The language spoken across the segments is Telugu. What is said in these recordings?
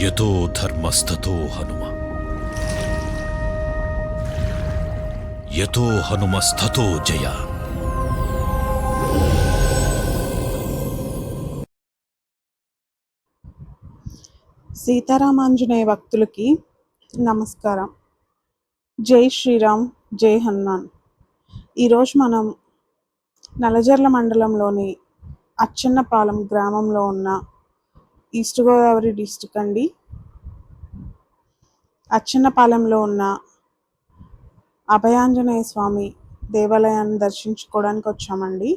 యతో ధర్మస్తతో హనుమ, యతో హనుమస్తతో జయ. సీతారామాంజనేయ భక్తులకి నమస్కారం. జై శ్రీరామ్, జై హనుమాన్. ఈరోజు మనం నల్లజర్ల మండలంలోని అచ్చన్నపాలెం గ్రామంలో ఉన్న ఈస్ట్ గోదావరి డిస్టిక్ అండి. అచ్చన్నపాలెంలో ఉన్న అభయాంజనేయ స్వామి దేవాలయాన్ని దర్శించుకోవడానికి వచ్చామండి.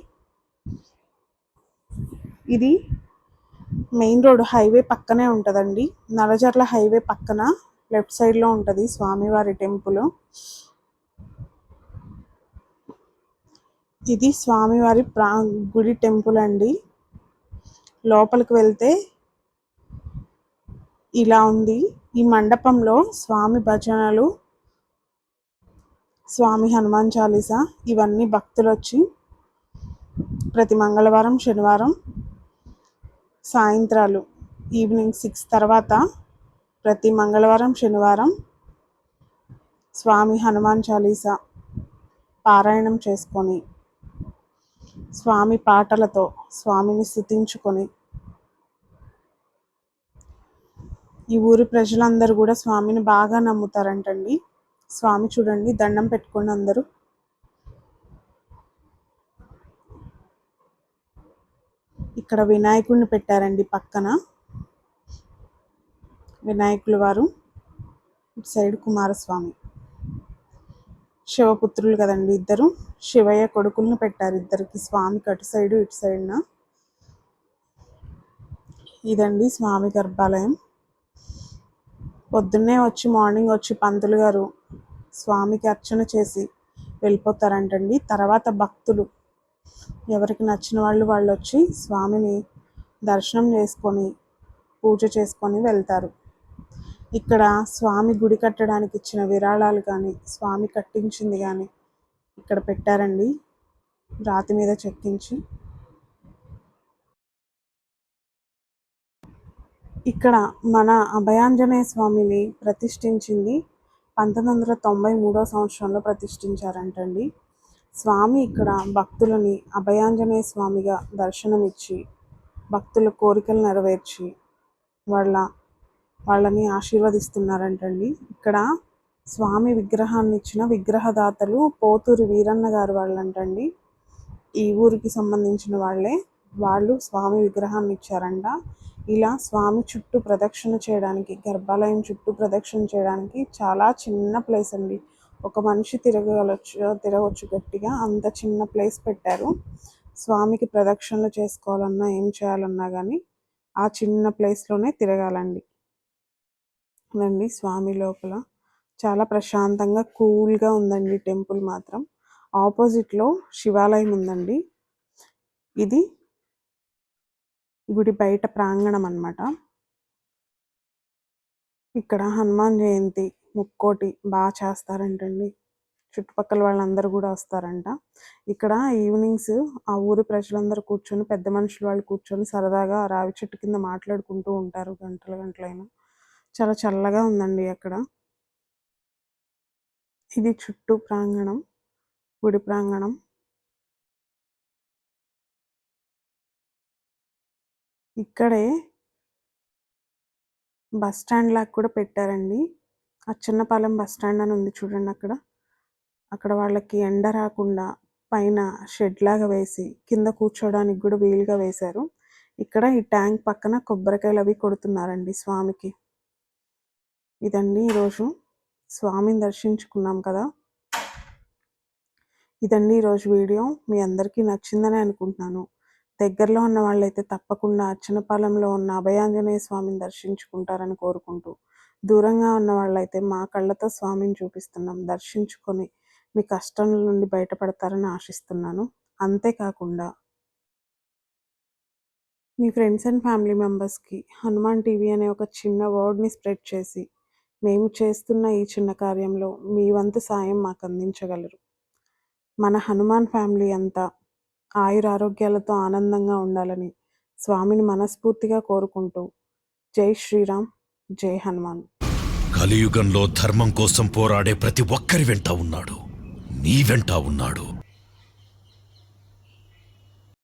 ఇది మెయిన్ రోడ్ హైవే పక్కనే ఉంటుందండి. నల్లజర్ల హైవే పక్కన లెఫ్ట్ సైడ్లో ఉంటుంది స్వామివారి టెంపుల్. ఇది స్వామివారి గుడి టెంపుల్ అండి. లోపలికి వెళ్తే ఇలా ఉంది. ఈ మండపంలో స్వామి భజనలు, స్వామి హనుమాన్ చాలీసా ఇవన్నీ భక్తులు వచ్చి ప్రతి మంగళవారం, శనివారం సాయంత్రాలు ఈవినింగ్ 6 తర్వాత ప్రతి మంగళవారం, శనివారం స్వామి హనుమాన్ చాలీసా పారాయణం చేసుకొని స్వామి పాటలతో స్వామిని స్తుతించుకొని ఈ ఊరి ప్రజలందరూ కూడా స్వామిని బాగా నమ్ముతారంటండి. స్వామి చూడండి, దండం పెట్టుకోండి అందరూ. ఇక్కడ వినాయకుడిని పెట్టారండి పక్కన, వినాయకుల వారు. ఇటు సైడ్ కుమారస్వామి, శివపుత్రులు కదండి ఇద్దరు, శివయ్య కొడుకులను పెట్టారు ఇద్దరికి, స్వామికి అటు సైడు ఇటు సైడ్న. ఇదండి స్వామి గర్భాలయం. పొద్దున్నే మార్నింగ్ వచ్చి పంతులు గారు స్వామికి అర్చన చేసి వెళ్ళిపోతారంటండి. తర్వాత భక్తులు ఎవరికి నచ్చిన వాళ్ళు వచ్చి స్వామిని దర్శనం చేసుకొని పూజ చేసుకొని వెళ్తారు. ఇక్కడ స్వామి గుడి కట్టడానికి ఇచ్చిన విరాళాలు కానీ, స్వామి కట్టించింది కానీ ఇక్కడ పెట్టారండి రాతి మీద చెక్కించి. ఇక్కడ మన అభయాంజనేయ స్వామిని ప్రతిష్ఠించింది 1993 సంవత్సరంలో ప్రతిష్ఠించారంటండి. స్వామి ఇక్కడ భక్తులని అభయాంజనేయ స్వామిగా దర్శనమిచ్చి భక్తుల కోరికలు నెరవేర్చి వాళ్ళని ఆశీర్వదిస్తున్నారంటండి. ఇక్కడ స్వామి విగ్రహాన్ని ఇచ్చిన విగ్రహదాతలు పోతూరి వీరన్న గారు వాళ్ళంటండి. ఈ ఊరికి సంబంధించిన వాళ్ళు స్వామి విగ్రహాన్ని ఇచ్చారంట. ఇలా స్వామి చుట్టూ ప్రదక్షిణ చేయడానికి, గర్భాలయం చుట్టూ ప్రదక్షిణ చేయడానికి చాలా చిన్న ప్లేస్ అండి. ఒక మనిషి తిరగవచ్చు గట్టిగా, అంత చిన్న ప్లేస్ పెట్టారు. స్వామికి ప్రదక్షిణలు చేసుకోవాలన్నా ఏం చేయాలన్నా కానీ ఆ చిన్న ప్లేస్లోనే తిరగాలండి. అదండి స్వామి లోపల చాలా ప్రశాంతంగా కూల్గా ఉందండి టెంపుల్ మాత్రం. ఆపోజిట్లో శివాలయం ఉందండి. ఇది గుడి బయట ప్రాంగణం అన్నమాట. ఇక్కడ హనుమాన్ జయంతి ముక్కోటి బాగా చేస్తారంటండి. చుట్టుపక్కల వాళ్ళందరూ కూడా వస్తారంట. ఇక్కడ ఈవినింగ్స్ ఆ ఊరి ప్రజలందరూ కూర్చొని, పెద్ద మనుషులు వాళ్ళు కూర్చొని సరదాగా రావి చెట్టు కింద మాట్లాడుకుంటూ ఉంటారు గంటలైనా. చాలా చల్లగా ఉందండి అక్కడ. ఇది చుట్టూ ప్రాంగణం, గుడి ప్రాంగణం. ఇక్కడే బస్ స్టాండ్ లాగా కూడా పెట్టారండి. అచ్చన్నపాలెం బస్ స్టాండ్ అని ఉంది చూడండి అక్కడ వాళ్ళకి ఎండ రాకుండా పైన షెడ్ లాగా వేసి కింద కూర్చోడానికి కూడా వీలుగా వేశారు. ఇక్కడ ఈ ట్యాంక్ పక్కన కొబ్బరికాయలు అవి కొడుతున్నారండి స్వామికి. ఇదండి ఈరోజు స్వామిని దర్శించుకున్నాం కదా. ఇదండి ఈరోజు వీడియో. మీ అందరికీ నచ్చిందని అనుకుంటున్నాను. దగ్గరలో ఉన్న వాళ్ళైతే తప్పకుండా అచ్చన్నపాలెంలో ఉన్న అభయాంజనేయ స్వామిని దర్శించుకుంటారని కోరుకుంటూ, దూరంగా ఉన్న వాళ్ళైతే మా కళ్ళతో స్వామిని చూపిస్తున్నాం, దర్శించుకొని మీ కష్టాల నుండి బయటపడతారని ఆశిస్తున్నాను. అంతేకాకుండా మీ ఫ్రెండ్స్ అండ్ ఫ్యామిలీ మెంబర్స్కి హనుమాన్ టీవీ అనే ఒక చిన్న వర్డ్ని స్ప్రెడ్ చేసి మేము చేస్తున్న ఈ చిన్న కార్యంలో మీ వంతు సాయం మాకు అందించగలరు. మన హనుమాన్ ఫ్యామిలీ అంతా ఆయురారోగ్యాలతో ఆనందంగా ఉండాలని స్వామిని మనస్ఫూర్తిగా కోరుకుంటూ, జై శ్రీరామ్, జై హనుమాన్. కలియుగంలో ధర్మం కోసం పోరాడే ప్రతి ఒక్కరి వెంట ఉన్నాడు. నీ వెంట ఉన్నాడు.